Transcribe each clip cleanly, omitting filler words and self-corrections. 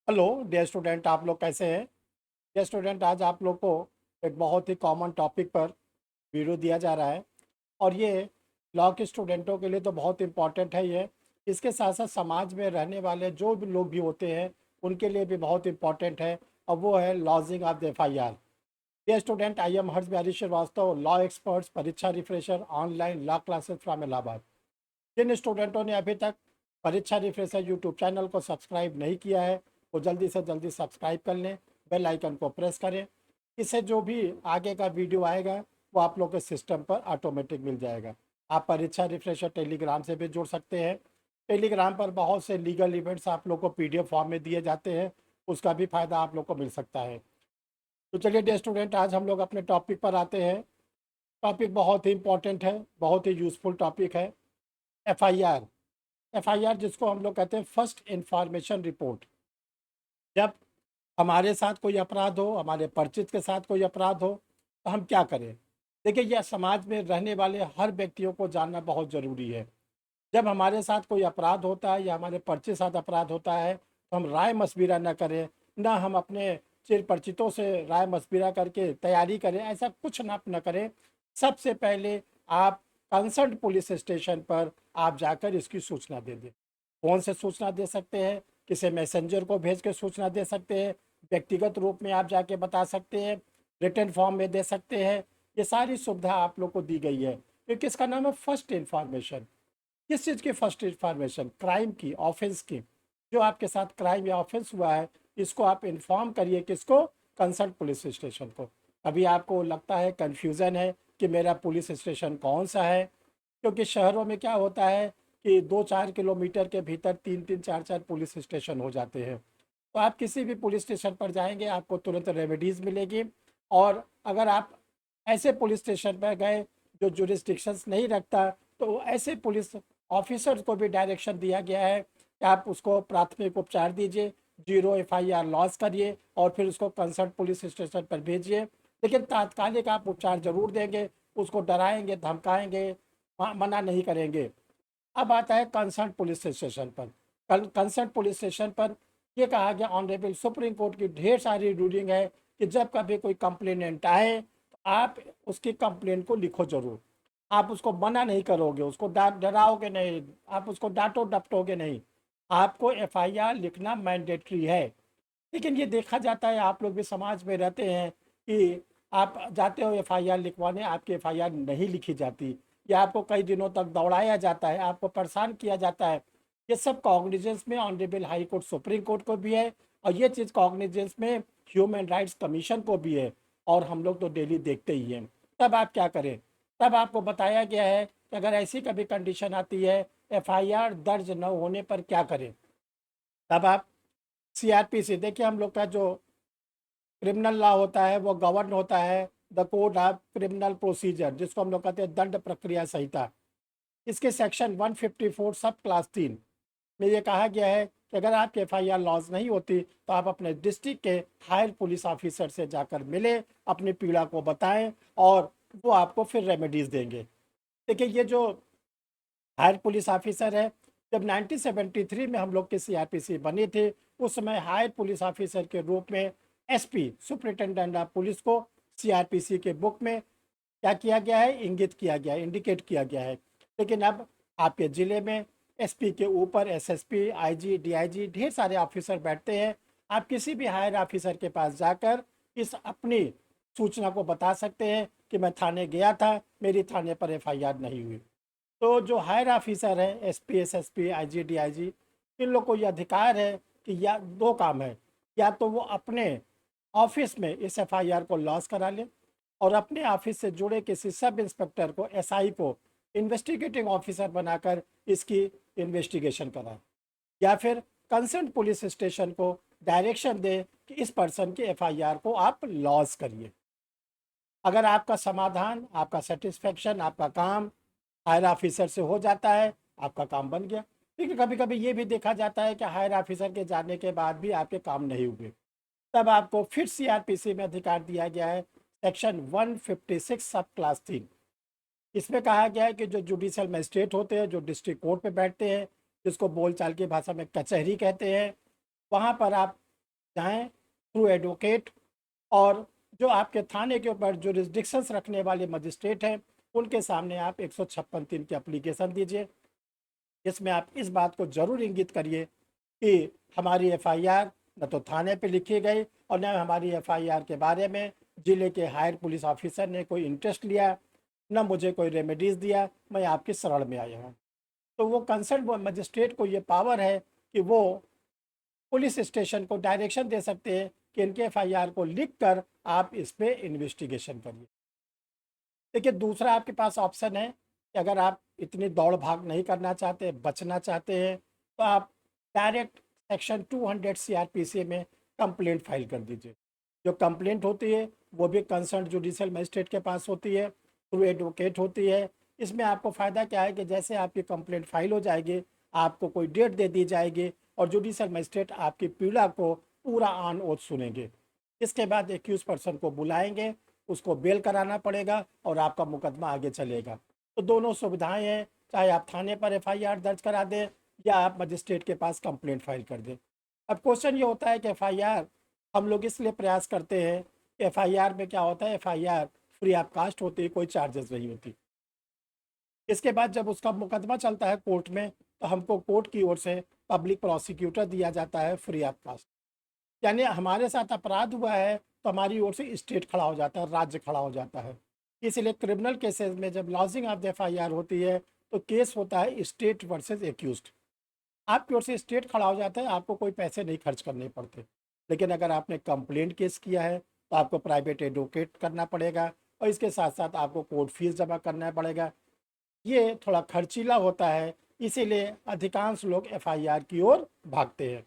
Hello dear student, आप लोग कैसे हैं? डियर स्टूडेंट, आज आप लोग को एक बहुत ही कॉमन टॉपिक पर वीडियो दिया जा रहा है और ये लॉ के स्टूडेंटों के लिए तो बहुत इम्पॉर्टेंट है ये। इसके साथ साथ समाज में रहने वाले जो भी लोग भी होते हैं उनके लिए भी बहुत इम्पॉर्टेंट है और वो है lodging of the FIR. Dear student, I am Harsh Bihari Shrivastava, law experts, परीक्षा refresher, online law classes from Allahabad. जिन स्टूडेंटों ने अभी तक परीक्षा रिफ्रेशर यूट्यूब चैनल को सब्सक्राइब नहीं किया है वो जल्दी से जल्दी सब्सक्राइब कर लें, बेल आइकन को प्रेस करें। इससे जो भी आगे का वीडियो आएगा वो आप लोग के सिस्टम पर ऑटोमेटिक मिल जाएगा। आप परीक्षा रिफ्रेशर टेलीग्राम से भी जुड़ सकते हैं। टेलीग्राम पर बहुत से लीगल इवेंट्स आप लोग को पीडीएफ फॉर्म में दिए जाते हैं, उसका भी फ़ायदा आप लोग को मिल सकता है। तो चलिए डियर स्टूडेंट, आज हम लोग अपने टॉपिक पर आते हैं। टॉपिक बहुत ही इंपॉर्टेंट है, बहुत ही यूज़फुल टॉपिक है। एफआईआर। एफआईआर जिसको हम लोग कहते हैं फर्स्ट इंफॉर्मेशन रिपोर्ट। जब हमारे साथ कोई अपराध हो, हमारे परिचित के साथ कोई अपराध हो, तो हम क्या करें? देखिए, यह समाज में रहने वाले हर व्यक्तियों को जानना बहुत ज़रूरी है। जब हमारे साथ कोई अपराध होता है या हमारे परिचित साथ अपराध होता है तो हम राय मशविरा न करें, ना हम अपने चिर परिचितों से राय मशविरा करके तैयारी करें, ऐसा कुछ ना करें। सबसे पहले आप कंसर्न पुलिस स्टेशन पर आप जाकर इसकी सूचना दे दें। फ़ोन से सूचना दे सकते हैं, किसी मैसेंजर को भेज के सूचना दे सकते हैं, व्यक्तिगत रूप में आप जाके बता सकते हैं, रिटर्न फॉर्म में दे सकते हैं। ये सारी सुविधा आप लोग को दी गई है क्योंकि इसका नाम है फर्स्ट इन्फॉर्मेशन। किस चीज़ की फर्स्ट इन्फॉर्मेशन? क्राइम की, ऑफेंस की। जो आपके साथ क्राइम या ऑफेंस हुआ है इसको आप इन्फॉर्म करिए, किसको? कंसर्न पुलिस स्टेशन को। अभी आपको लगता है, कन्फ्यूज़न है कि मेरा पुलिस स्टेशन कौन सा है, क्योंकि शहरों में क्या होता है कि 2-4 किलोमीटर के भीतर 3-3 4-4 पुलिस स्टेशन हो जाते हैं। तो आप किसी भी पुलिस स्टेशन पर जाएंगे आपको तुरंत रेमेडीज़ मिलेगी। और अगर आप ऐसे पुलिस स्टेशन पर गए जो जुरिस्डिक्शंस नहीं रखता, तो ऐसे पुलिस ऑफिसर्स को भी डायरेक्शन दिया गया है कि आप उसको प्राथमिक उपचार दीजिए, जीरो एफआईआर लॉस करिए और फिर उसको कंसर्न पुलिस स्टेशन पर भेजिए। लेकिन तात्कालिक आप उपचार जरूर देंगे, उसको डराएंगे, धमकाएंगे, मना नहीं करेंगे। अब आता है कंसर्न पुलिस स्टेशन पर। कंसर्न पुलिस स्टेशन पर ये कहा गया, ऑनरेबल सुप्रीम कोर्ट की ढेर सारी रूलिंग है कि जब कभी कोई कंप्लेनेंट आए तो आप उसकी कंप्लेंट को लिखो जरूर। आप उसको मना नहीं करोगे, उसको डराओगे नहीं, आप उसको डांटो डपटोगे नहीं। आपको एफआईआर लिखना मैंडेटरी है। लेकिन ये देखा जाता है, आप लोग भी समाज में रहते हैं कि आप जाते हो एफआईआर लिखवाने, आपकी एफआईआर नहीं लिखी जाती या आपको कई दिनों तक दौड़ाया जाता है, आपको परेशान किया जाता है। ये सब कॉग्निजेंस में honourable high court supreme court को भी है और ये चीज़ कॉग्निजेंस में ह्यूमन राइट्स कमीशन को भी है और हम लोग तो डेली देखते ही हैं। तब आप क्या करें? तब आपको बताया गया है कि अगर ऐसी कभी कंडीशन आती है, एफआईआर दर्ज न होने पर क्या करें। तब आप सीआरपीसी, देखिए हम लोग का जो क्रिमिनल लॉ होता है वो गवर्न होता है the code of criminal procedure, जिसको हम लोग कहते हैं दंड प्रक्रिया संहिता। इसके सेक्शन 154 सब क्लास 3 में ये कहा गया है कि अगर आपके एफआईआर लॉज नहीं होती तो आप अपने डिस्ट्रिक्ट के हायर पुलिस ऑफिसर से जाकर मिले, अपनी पीड़ा को बताएं और वो आपको फिर रेमेडीज देंगे। देखिए, ये जो हायर पुलिस ऑफिसर है, जब 1973 में हम लोग की सीआरपीसी बनी थी उस समय हायर पुलिस ऑफिसर के रूप में एसपी, सुपरिटेंडेंट ऑफ पुलिस को सीआरपीसी के बुक में क्या किया गया है? इंगित किया गया है, इंडिकेट किया गया है। लेकिन अब आपके ज़िले में एसपी के ऊपर एसएसपी, आईजी, डीआईजी ढेर सारे ऑफिसर बैठते हैं। आप किसी भी हायर ऑफिसर के पास जाकर इस अपनी सूचना को बता सकते हैं कि मैं थाने गया था, मेरी थाने पर एफआईआर नहीं हुई। तो जो हायर ऑफिसर है, एसपी, एसएसपी, आईजी, डीआईजी, इन लोग को ये अधिकार है कि या दो काम है, या तो वो अपने ऑफिस में इस एफआईआर को लॉस करा ले और अपने ऑफिस से जुड़े किसी सब इंस्पेक्टर को, एसआई को इन्वेस्टिगेटिंग ऑफिसर बनाकर इसकी इन्वेस्टिगेशन कराए, या फिर कंसर्न पुलिस स्टेशन को डायरेक्शन दे कि इस पर्सन की एफआईआर को आप लॉस करिए। अगर आपका समाधान, आपका सेटिस्फेक्शन, आपका काम हायर ऑफिसर से हो जाता है, आपका काम बन गया। लेकिन कभी कभी ये भी देखा जाता है कि हायर ऑफिसर के जाने के बाद भी आपके काम नहीं हुए, तब आपको फिर सीआरपीसी में अधिकार दिया गया है, सेक्शन 156 सब क्लास 3। इसमें कहा गया है कि जो जुडिशियल मजिस्ट्रेट होते हैं, जो डिस्ट्रिक्ट कोर्ट पे बैठते हैं, जिसको बोलचाल की भाषा में कचहरी कहते हैं, वहाँ पर आप जाएं थ्रू एडवोकेट, और जो आपके थाने के ऊपर जो रिस्ट्रिक्शंस रखने वाले मजिस्ट्रेट हैं उनके सामने आप 156(3) की एप्लीकेशन दीजिए, जिसमें आप इस बात को ज़रूर इंगित करिए कि हमारी एफआईआर न तो थाने पे लिखी गई और न हमारी एफआईआर के बारे में ज़िले के हायर पुलिस ऑफिसर ने कोई इंटरेस्ट लिया, न मुझे कोई रेमेडीज़ दिया, मैं आपकी शरण में आया हूँ। तो वो कंसर्न मजिस्ट्रेट को ये पावर है कि वो पुलिस स्टेशन को डायरेक्शन दे सकते हैं कि इनके एफआईआर को लिख कर आप इस पर इन्वेस्टिगेशन करिए। देखिए, दूसरा आपके पास ऑप्शन है कि अगर आप इतनी दौड़ भाग नहीं करना चाहते, बचना चाहते हैं, तो आप डायरेक्ट सेक्शन 200 सीआरपीसी में कंप्लेंट फाइल कर दीजिए। जो कंप्लेंट होती है वो भी कंसर्न जुडिशियल मजिस्ट्रेट के पास होती है, थ्रू एडवोकेट होती है। इसमें आपको फ़ायदा क्या है कि जैसे आपकी कंप्लेंट फाइल हो जाएगी, आपको कोई डेट दे दी जाएगी और जुडिशियल मजिस्ट्रेट आपकी पीड़ा को पूरा ऑन ओथ सुनेंगे। इसके बाद एक्यूज पर्सन को बुलाएंगे, उसको बेल कराना पड़ेगा और आपका मुकदमा आगे चलेगा। तो दोनों सुविधाएं हैं, चाहे आप थाने पर एफआईआर दर्ज करा दें या आप मजिस्ट्रेट के पास कंप्लेंट फाइल कर दें। अब क्वेश्चन ये होता है कि एफआईआर हम लोग इसलिए प्रयास करते हैं कि एफआईआर में क्या होता है, एफआईआर फ्री ऑफ कास्ट होती है, कोई चार्जेस नहीं होती। इसके बाद जब उसका मुकदमा चलता है कोर्ट में, तो हमको कोर्ट की ओर से पब्लिक प्रोसिक्यूटर दिया जाता है फ्री ऑफ कास्ट। यानी हमारे साथ अपराध हुआ है तो हमारी ओर से स्टेट खड़ा हो जाता है, राज्य खड़ा हो जाता है। इसलिए क्रिमिनल केसेस में जब लॉजिंग ऑफ द एफआईआर होती है तो केस होता है स्टेट वर्सेस एक्यूज्ड। आपकी ओर से स्टेट खड़ा हो जाता है, आपको कोई पैसे नहीं खर्च करने पड़ते। लेकिन अगर आपने कंप्लेंट केस किया है तो आपको प्राइवेट एडवोकेट करना पड़ेगा और इसके साथ साथ आपको कोर्ट फीस जमा करना पड़ेगा। ये थोड़ा खर्चीला होता है, इसीलिए अधिकांश लोग एफआईआर की ओर भागते हैं।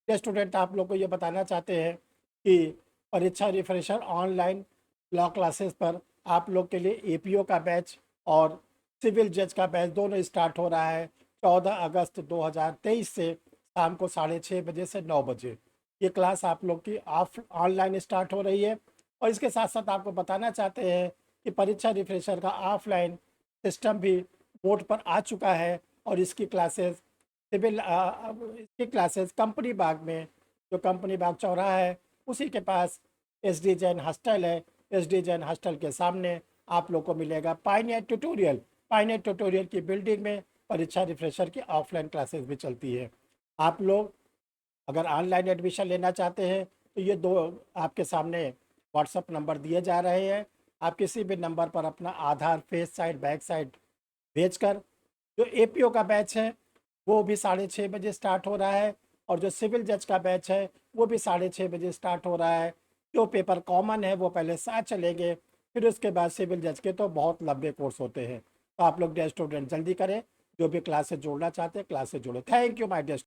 ये स्टूडेंट आप लोग को ये बताना चाहते हैं कि परीक्षा रिफ्रेशर ऑनलाइन लॉ क्लासेस पर आप लोग के लिए एपीओ का बैच और सिविल जज का बैच दोनों स्टार्ट हो रहा है 14 अगस्त 2023 से शाम को 6:30 बजे से 9 बजे। ये क्लास आप लोग की ऑनलाइन स्टार्ट हो रही है। और इसके साथ साथ आपको बताना चाहते हैं कि परीक्षा रिफ्रेशर का ऑफलाइन सिस्टम भी बोर्ड पर आ चुका है और इसकी क्लासेस सिविल इसकी क्लासेस कंपनी बाग में, जो कंपनी बाग चौराहा है उसी के पास एसडी जैन हॉस्टल है, एसडी जैन हॉस्टल के सामने आप लोग को मिलेगा पायनियर ट्यूटोरियल। पायनियर ट्यूटोरियल की बिल्डिंग में परीक्षा रिफ्रेशर की ऑफलाइन क्लासेस भी चलती है। आप लोग अगर ऑनलाइन एडमिशन लेना चाहते हैं तो ये दो आपके सामने व्हाट्सअप नंबर दिए जा रहे हैं। आप किसी भी नंबर पर अपना आधार फेस साइड बैक साइड भेजकर, जो एपीओ का बैच है वो भी 6:30 बजे स्टार्ट हो रहा है और जो सिविल जज का बैच है वो भी 6:30 बजे स्टार्ट हो रहा है। जो पेपर कॉमन है वो पहले 7 चलेंगे, फिर उसके बाद सिविल जज के तो बहुत लंबे कोर्स होते हैं। तो आप लोग डियर स्टूडेंट जल्दी करें, जो भी क्लास से जोड़ना चाहते हैं क्लास से जोड़ो। Thank you my dear.